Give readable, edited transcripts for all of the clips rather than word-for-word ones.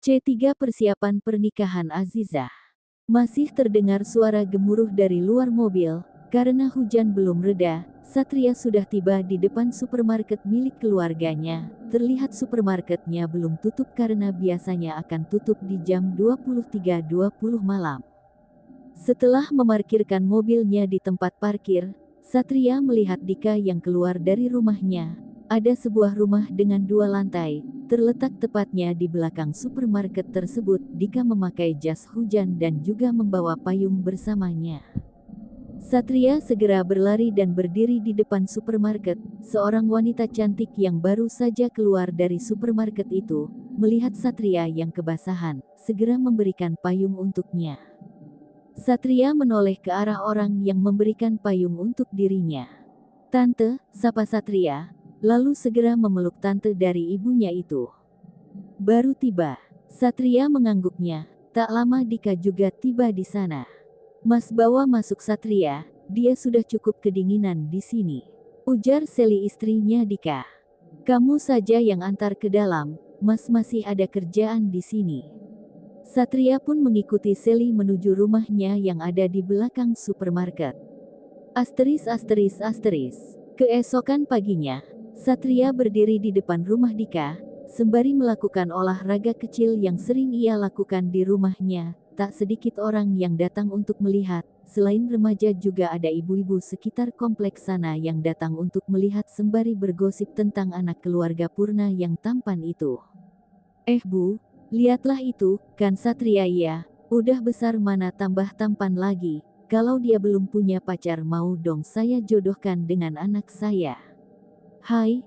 C3 Persiapan pernikahan Azizah. Masih terdengar suara gemuruh dari luar mobil. Karena hujan belum reda, Satria sudah tiba di depan supermarket milik keluarganya. Terlihat supermarketnya belum tutup karena biasanya akan tutup di jam 23.20 malam. Setelah memarkirkan mobilnya di tempat parkir, Satria melihat Dika yang keluar dari rumahnya. Ada sebuah rumah dengan 2 lantai, terletak tepatnya di belakang supermarket tersebut. Dika memakai jas hujan dan juga membawa payung bersamanya. Satria segera berlari dan berdiri di depan supermarket. Seorang wanita cantik yang baru saja keluar dari supermarket itu, melihat Satria yang kebasahan, segera memberikan payung untuknya. Satria menoleh ke arah orang yang memberikan payung untuk dirinya. "Tante," sapa Satria, lalu segera memeluk tante dari ibunya itu. Baru tiba, Satria mengangguknya. Tak lama Dika juga tiba di sana. "Mas bawa masuk Satria, dia sudah cukup kedinginan di sini," ujar Seli istrinya Dika. "Kamu saja yang antar ke dalam, Mas masih ada kerjaan di sini." Satria pun mengikuti Seli menuju rumahnya yang ada di belakang supermarket. Asteris asteris asteris. Keesokan paginya, Satria berdiri di depan rumah Dika, sembari melakukan olahraga kecil yang sering ia lakukan di rumahnya. Tak sedikit orang yang datang untuk melihat, selain remaja juga ada ibu-ibu sekitar kompleks sana yang datang untuk melihat sembari bergosip tentang anak keluarga Purna yang tampan itu. Bu, lihatlah itu, kan Satria ya, udah besar mana tambah tampan lagi. Kalau dia belum punya pacar mau dong saya jodohkan dengan anak saya." Hai,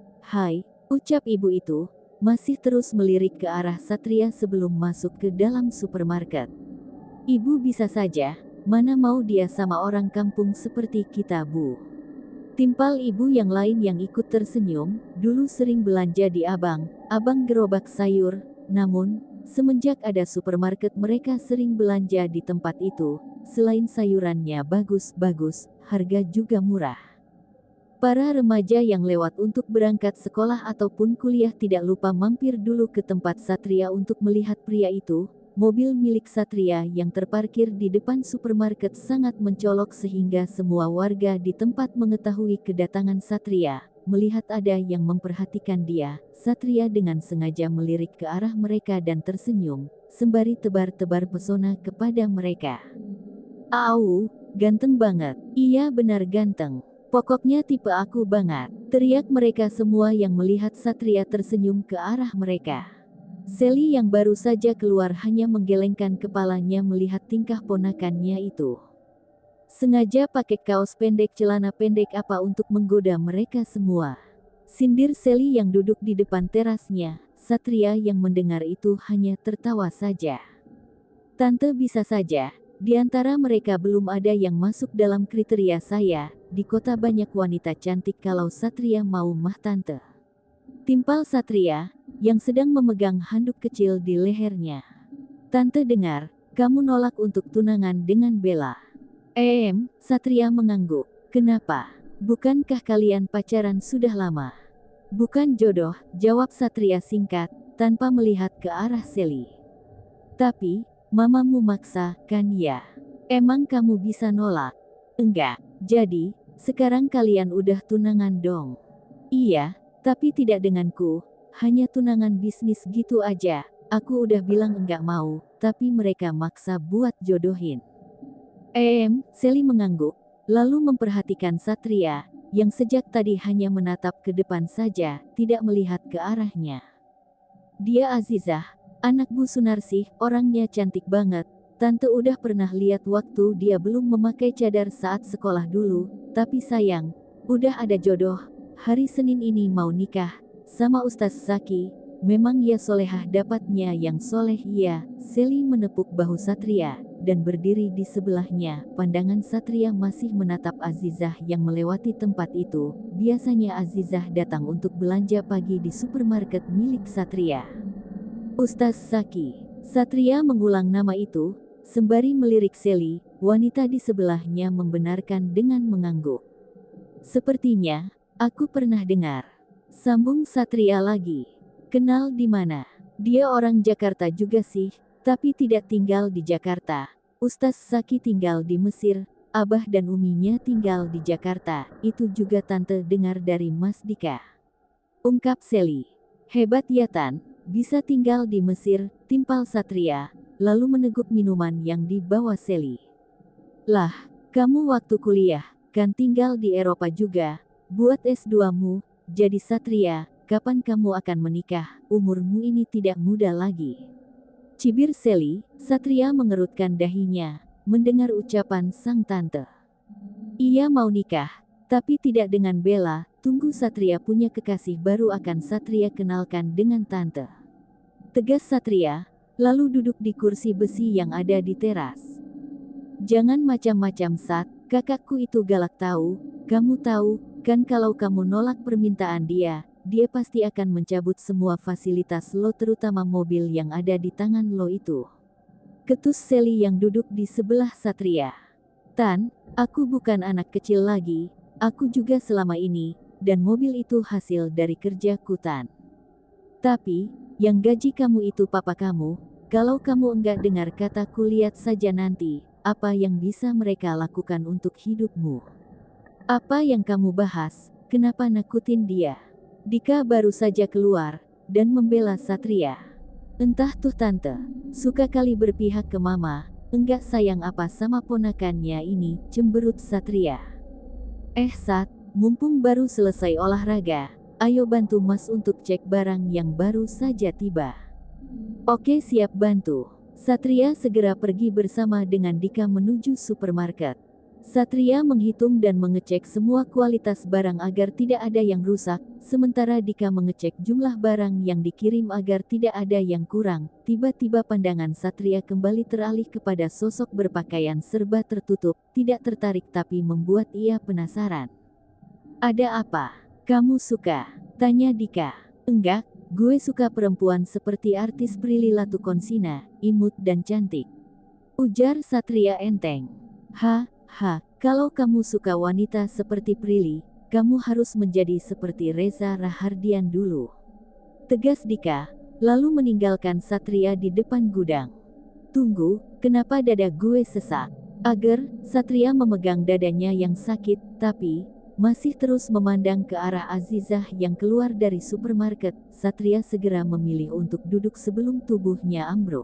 ucap ibu itu, masih terus melirik ke arah Satria sebelum masuk ke dalam supermarket. "Ibu bisa saja, mana mau dia sama orang kampung seperti kita Bu." Timpal ibu yang lain yang ikut tersenyum, dulu sering belanja di abang gerobak sayur, namun, semenjak ada supermarket mereka sering belanja di tempat itu. Selain sayurannya bagus-bagus, harga juga murah. Para remaja yang lewat untuk berangkat sekolah ataupun kuliah tidak lupa mampir dulu ke tempat Satria untuk melihat pria itu. Mobil milik Satria yang terparkir di depan supermarket sangat mencolok sehingga semua warga di tempat mengetahui kedatangan Satria. Melihat ada yang memperhatikan dia, Satria dengan sengaja melirik ke arah mereka dan tersenyum, sembari tebar-tebar pesona kepada mereka. "Au, ganteng banget." "Iya benar ganteng. Pokoknya tipe aku banget," teriak mereka semua yang melihat Satria tersenyum ke arah mereka. Seli yang baru saja keluar hanya menggelengkan kepalanya melihat tingkah ponakannya itu. Sengaja pakai kaos pendek celana pendek apa untuk menggoda mereka semua, sindir Seli yang duduk di depan terasnya. Satria yang mendengar itu hanya tertawa saja. "Tante bisa saja. Di antara mereka belum ada yang masuk dalam kriteria saya. Di kota banyak wanita cantik kalau Satria mau mah tante," timpal Satria, yang sedang memegang handuk kecil di lehernya. "Tante dengar, kamu nolak untuk tunangan dengan Bella." Satria mengangguk. "Kenapa? Bukankah kalian pacaran sudah lama?" "Bukan jodoh," jawab Satria singkat, tanpa melihat ke arah Seli. "Tapi, mamamu maksa, kan ya? Emang kamu bisa nolak?" "Enggak. Jadi, sekarang kalian udah tunangan dong?" "Iya, tapi tidak denganku, hanya tunangan bisnis gitu aja. Aku udah bilang enggak mau, tapi mereka maksa buat jodohin." Seli mengangguk, lalu memperhatikan Satria, yang sejak tadi hanya menatap ke depan saja, tidak melihat ke arahnya. "Dia Azizah, anak Bu Sunarsih, orangnya cantik banget. Tante udah pernah lihat waktu dia belum memakai cadar saat sekolah dulu, tapi sayang, udah ada jodoh. Hari Senin ini mau nikah sama Ustaz Zaki. Memang ya solehah dapatnya yang soleh ya." Seli menepuk bahu Satria, dan berdiri di sebelahnya. Pandangan Satria masih menatap Azizah yang melewati tempat itu. Biasanya Azizah datang untuk belanja pagi di supermarket milik Satria. "Ustaz Zaki." Satria mengulang nama itu, sembari melirik Seli, wanita di sebelahnya membenarkan dengan mengangguk. "Sepertinya, aku pernah dengar," sambung Satria lagi. "Kenal di mana?" Dia orang Jakarta juga sih, tapi tidak tinggal di Jakarta. Ustaz Saki tinggal di Mesir, Abah dan Uminya tinggal di Jakarta. Itu juga tante dengar dari Mas Dika. Ungkap Sally. Hebat ya Tan, bisa tinggal di Mesir, timpal Satria, lalu meneguk minuman yang dibawa Sally. Lah, kamu waktu kuliah, kan tinggal di Eropa juga, buat S2-mu, jadi Satria, kapan kamu akan menikah, umurmu ini tidak muda lagi. Cibir Sally, Satria mengerutkan dahinya, mendengar ucapan sang tante. Ia mau nikah, tapi tidak dengan Bella, tunggu Satria punya kekasih baru akan Satria kenalkan dengan tante. Tegas Satria, lalu duduk di kursi besi yang ada di teras. Jangan macam-macam Sat, kakakku itu galak tahu, kamu tahu, kan kalau kamu nolak permintaan dia pasti akan mencabut semua fasilitas lo terutama mobil yang ada di tangan lo itu. Ketus Sally yang duduk di sebelah Satria. Tan, aku bukan anak kecil lagi, aku juga selama ini, dan mobil itu hasil dari kerjaku Tan. Tapi, yang gaji kamu itu papa kamu, kalau kamu enggak dengar kataku lihat saja nanti, apa yang bisa mereka lakukan untuk hidupmu. Apa yang kamu bahas, kenapa nakutin dia? Dika baru saja keluar, dan membela Satria. Entah tuh tante, suka kali berpihak ke mama, enggak sayang apa sama ponakannya ini, cemberut Satria. Sat, mumpung baru selesai olahraga, ayo bantu mas untuk cek barang yang baru saja tiba. Oke siap bantu. Satria segera pergi bersama dengan Dika menuju supermarket. Satria menghitung dan mengecek semua kualitas barang agar tidak ada yang rusak, sementara Dika mengecek jumlah barang yang dikirim agar tidak ada yang kurang. Tiba-tiba pandangan Satria kembali teralih kepada sosok berpakaian serba tertutup, tidak tertarik tapi membuat ia penasaran. Ada apa? Kamu suka? Tanya Dika. Enggak, gue suka perempuan seperti artis Prilly Latukonsina, imut dan cantik. Ujar Satria enteng. Kalau kamu suka wanita seperti Prilly, kamu harus menjadi seperti Reza Rahardian dulu. Tegas Dika, lalu meninggalkan Satria di depan gudang. Tunggu, kenapa dada gue sesak? Agar, Satria memegang dadanya yang sakit, tapi masih terus memandang ke arah Azizah yang keluar dari supermarket. Satria segera memilih untuk duduk sebelum tubuhnya ambruk.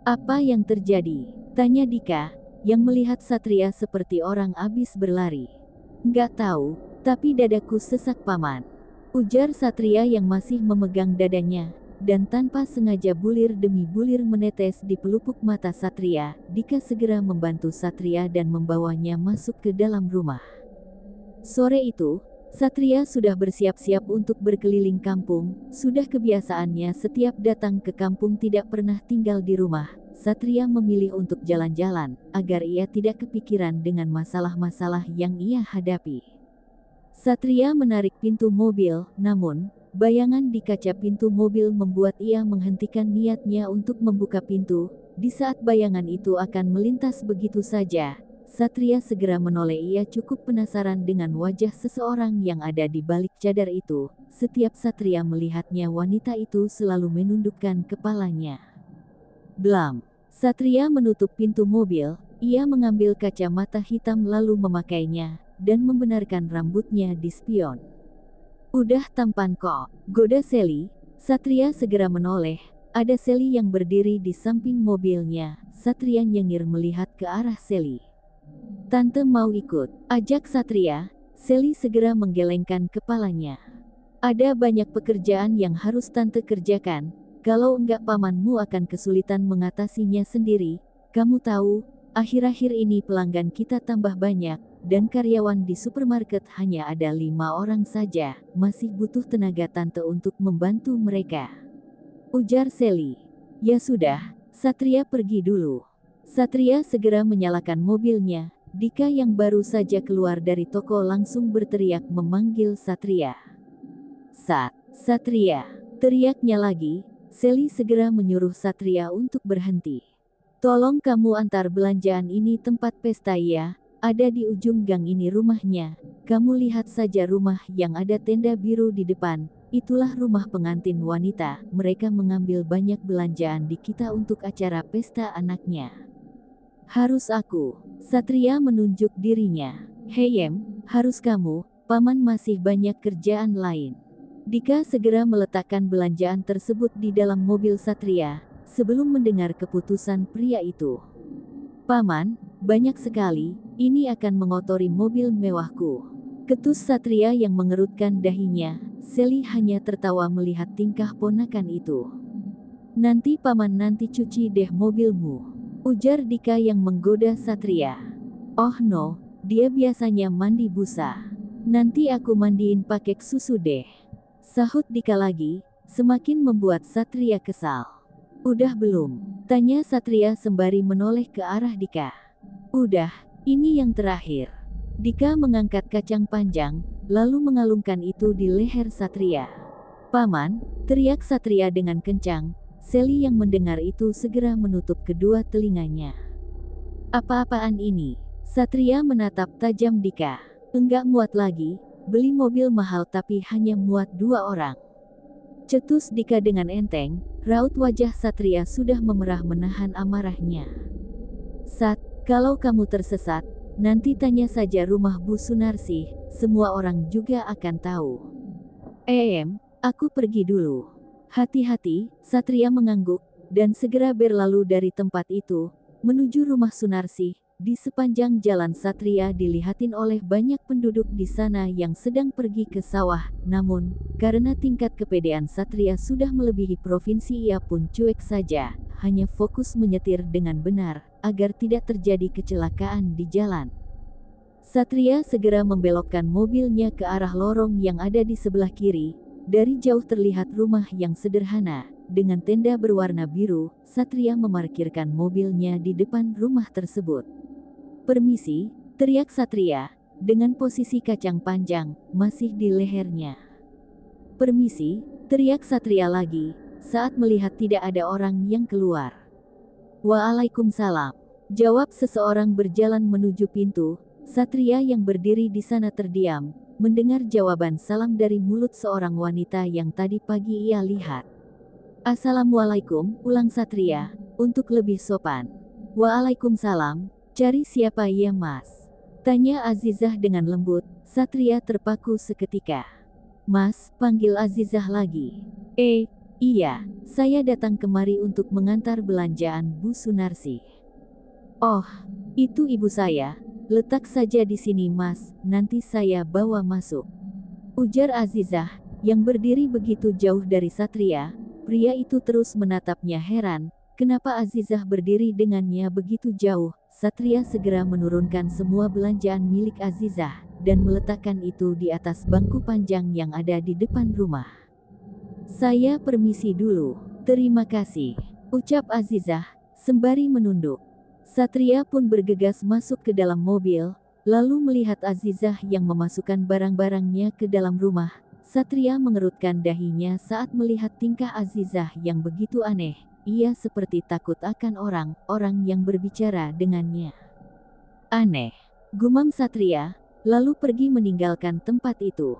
Apa yang terjadi? Tanya Dika, yang melihat Satria seperti orang abis berlari. Nggak tahu, tapi dadaku sesak paman. Ujar Satria yang masih memegang dadanya, dan tanpa sengaja bulir demi bulir menetes di pelupuk mata Satria. Dika segera membantu Satria dan membawanya masuk ke dalam rumah. Sore itu, Satria sudah bersiap-siap untuk berkeliling kampung. Sudah kebiasaannya setiap datang ke kampung tidak pernah tinggal di rumah. Satria memilih untuk jalan-jalan, agar ia tidak kepikiran dengan masalah-masalah yang ia hadapi. Satria menarik pintu mobil, namun, bayangan di kaca pintu mobil membuat ia menghentikan niatnya untuk membuka pintu. Di saat bayangan itu akan melintas begitu saja, Satria segera menoleh. Ia cukup penasaran dengan wajah seseorang yang ada di balik cadar itu. Setiap Satria melihatnya, wanita itu selalu menundukkan kepalanya. Blam. Satria menutup pintu mobil, ia mengambil kacamata hitam lalu memakainya, dan membenarkan rambutnya di spion. Udah tampan kok, goda Sally. Satria segera menoleh, ada Sally yang berdiri di samping mobilnya. Satria nyengir melihat ke arah Sally. Tante mau ikut, ajak Satria. Sally segera menggelengkan kepalanya. Ada banyak pekerjaan yang harus tante kerjakan. Kalau enggak pamanmu akan kesulitan mengatasinya sendiri. Kamu tahu, akhir-akhir ini pelanggan kita tambah banyak, dan karyawan di supermarket hanya ada 5 orang saja. Masih butuh tenaga tante untuk membantu mereka. Ujar Sally. Ya sudah, Satria pergi dulu. Satria segera menyalakan mobilnya. Dika yang baru saja keluar dari toko langsung berteriak memanggil Satria. Satria, teriaknya lagi. Sally segera menyuruh Satria untuk berhenti. Tolong kamu antar belanjaan ini tempat pesta ya, ada di ujung gang ini rumahnya. Kamu lihat saja rumah yang ada tenda biru di depan, itulah rumah pengantin wanita. Mereka mengambil banyak belanjaan di kita untuk acara pesta anaknya. Harus aku. Satria menunjuk dirinya. Heyem, harus kamu, paman masih banyak kerjaan lain. Dika segera meletakkan belanjaan tersebut di dalam mobil Satria, sebelum mendengar keputusan pria itu. Paman, banyak sekali, ini akan mengotori mobil mewahku. Ketus Satria yang mengerutkan dahinya. Seli hanya tertawa melihat tingkah ponakan itu. Nanti paman nanti cuci deh mobilmu, ujar Dika yang menggoda Satria. Oh no, dia biasanya mandi busa. Nanti aku mandiin pakai susu deh, sahut Dika lagi, semakin membuat Satria kesal. Udah belum? Tanya Satria sembari menoleh ke arah Dika. Udah, ini yang terakhir. Dika mengangkat kacang panjang, lalu mengalungkan itu di leher Satria. Paman, teriak Satria dengan kencang. Seli yang mendengar itu segera menutup kedua telinganya. Apa-apaan ini? Satria menatap tajam Dika. Enggak muat lagi, beli mobil mahal tapi hanya muat 2 orang. Cetus Dika dengan enteng, raut wajah Satria sudah memerah menahan amarahnya. Sat, kalau kamu tersesat, nanti tanya saja rumah Bu Sunarsih, semua orang juga akan tahu. Aku pergi dulu. Hati-hati, Satria mengangguk, dan segera berlalu dari tempat itu, menuju rumah Sunarsih. Di sepanjang jalan Satria dilihatin oleh banyak penduduk di sana yang sedang pergi ke sawah, namun, karena tingkat kepedean Satria sudah melebihi provinsi ia pun cuek saja, hanya fokus menyetir dengan benar, agar tidak terjadi kecelakaan di jalan. Satria segera membelokkan mobilnya ke arah lorong yang ada di sebelah kiri. Dari jauh terlihat rumah yang sederhana, dengan tenda berwarna biru. Satria memarkirkan mobilnya di depan rumah tersebut. Permisi, teriak Satria, dengan posisi kacang panjang, masih di lehernya. Permisi, teriak Satria lagi, saat melihat tidak ada orang yang keluar. Waalaikumsalam, jawab seseorang berjalan menuju pintu. Satria yang berdiri di sana terdiam, mendengar jawaban salam dari mulut seorang wanita yang tadi pagi ia lihat. Assalamualaikum, ulang Satria, untuk lebih sopan. Waalaikumsalam, cari siapa ya mas? Tanya Azizah dengan lembut. Satria terpaku seketika. Mas, panggil Azizah lagi. Iya, saya datang kemari untuk mengantar belanjaan Bu Sunarsih. Oh, itu ibu saya. Letak saja di sini mas, nanti saya bawa masuk, ujar Azizah, yang berdiri begitu jauh dari Satria. Pria itu terus menatapnya heran, kenapa Azizah berdiri dengannya begitu jauh. Satria segera menurunkan semua belanjaan milik Azizah, dan meletakkan itu di atas bangku panjang yang ada di depan rumah. Saya permisi dulu, terima kasih, ucap Azizah, sembari menunduk. Satria pun bergegas masuk ke dalam mobil, lalu melihat Azizah yang memasukkan barang-barangnya ke dalam rumah. Satria mengerutkan dahinya saat melihat tingkah Azizah yang begitu aneh. Ia seperti takut akan orang-orang yang berbicara dengannya. Aneh, gumam Satria, lalu pergi meninggalkan tempat itu.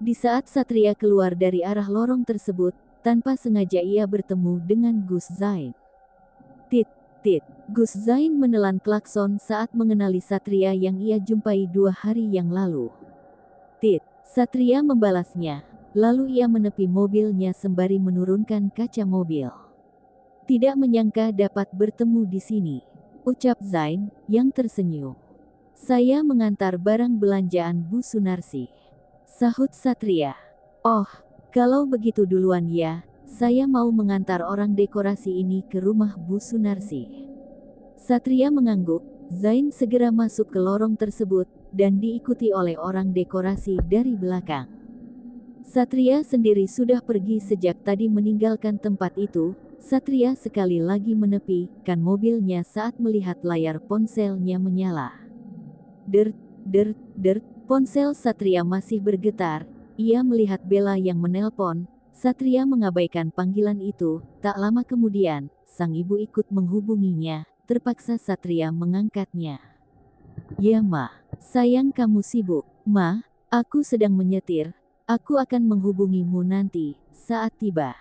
Di saat Satria keluar dari arah lorong tersebut, tanpa sengaja ia bertemu dengan Gus Zain. Tit. Gus Zain menelan klakson saat mengenali Satria yang ia jumpai 2 hari yang lalu. Tit, Satria membalasnya. Lalu ia menepi mobilnya sembari menurunkan kaca mobil. Tidak menyangka dapat bertemu di sini, ucap Zain, yang tersenyum. Saya mengantar barang belanjaan Bu Sunarsih, sahut Satria. Oh, kalau begitu duluan ya. Saya mau mengantar orang dekorasi ini ke rumah Bu Sunarsih. Satria mengangguk. Zain segera masuk ke lorong tersebut, dan diikuti oleh orang dekorasi dari belakang. Satria sendiri sudah pergi sejak tadi meninggalkan tempat itu. Satria sekali lagi menepikan mobilnya saat melihat layar ponselnya menyala. Ponsel Satria masih bergetar. Ia melihat Bella yang menelpon. Satria mengabaikan panggilan itu. Tak lama kemudian, sang ibu ikut menghubunginya. Terpaksa Satria mengangkatnya. Ya ma, sayang kamu sibuk. Ma, aku sedang menyetir. Aku akan menghubungimu nanti, saat tiba.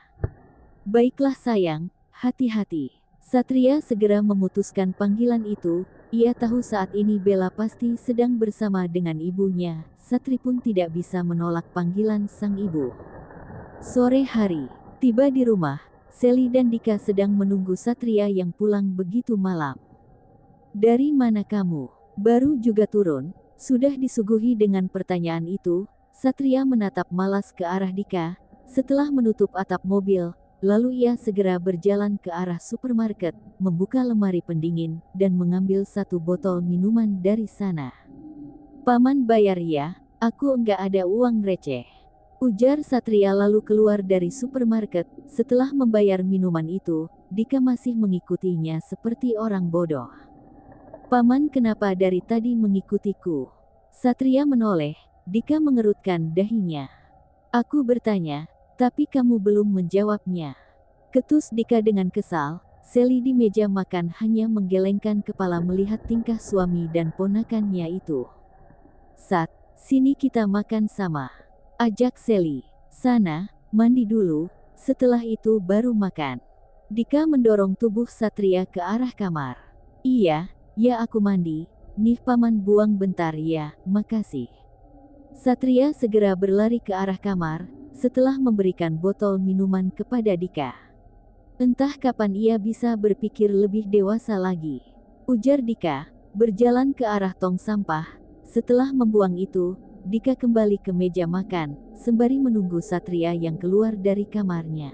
Baiklah sayang, hati-hati. Satria segera memutuskan panggilan itu. Ia tahu saat ini Bella pasti sedang bersama dengan ibunya. Satri pun tidak bisa menolak panggilan sang ibu. Sore hari, tiba di rumah, Sally dan Dika sedang menunggu Satria yang pulang begitu malam. Dari mana kamu? Baru juga turun. Sudah disuguhi dengan pertanyaan itu, Satria menatap malas ke arah Dika. Setelah menutup atap mobil, lalu ia segera berjalan ke arah supermarket, membuka lemari pendingin, dan mengambil satu botol minuman dari sana. Paman bayar ya, aku enggak ada uang receh. Ujar Satria lalu keluar dari supermarket. Setelah membayar minuman itu, Dika masih mengikutinya seperti orang bodoh. Paman kenapa dari tadi mengikutiku? Satria menoleh, Dika mengerutkan dahinya. Aku bertanya, tapi kamu belum menjawabnya. Ketus Dika dengan kesal. Sally di meja makan hanya menggelengkan kepala melihat tingkah suami dan ponakannya itu. Sat, sini kita makan sama. Ajak Sally. Sana, mandi dulu, setelah itu baru makan. Dika mendorong tubuh Satria ke arah kamar. Iya, ya aku mandi. Nih paman buang bentar ya, makasih. Satria segera berlari ke arah kamar, setelah memberikan botol minuman kepada Dika. Entah kapan ia bisa berpikir lebih dewasa lagi. Ujar Dika, berjalan ke arah tong sampah. Setelah membuang itu, Dika kembali ke meja makan, sembari menunggu Satria yang keluar dari kamarnya.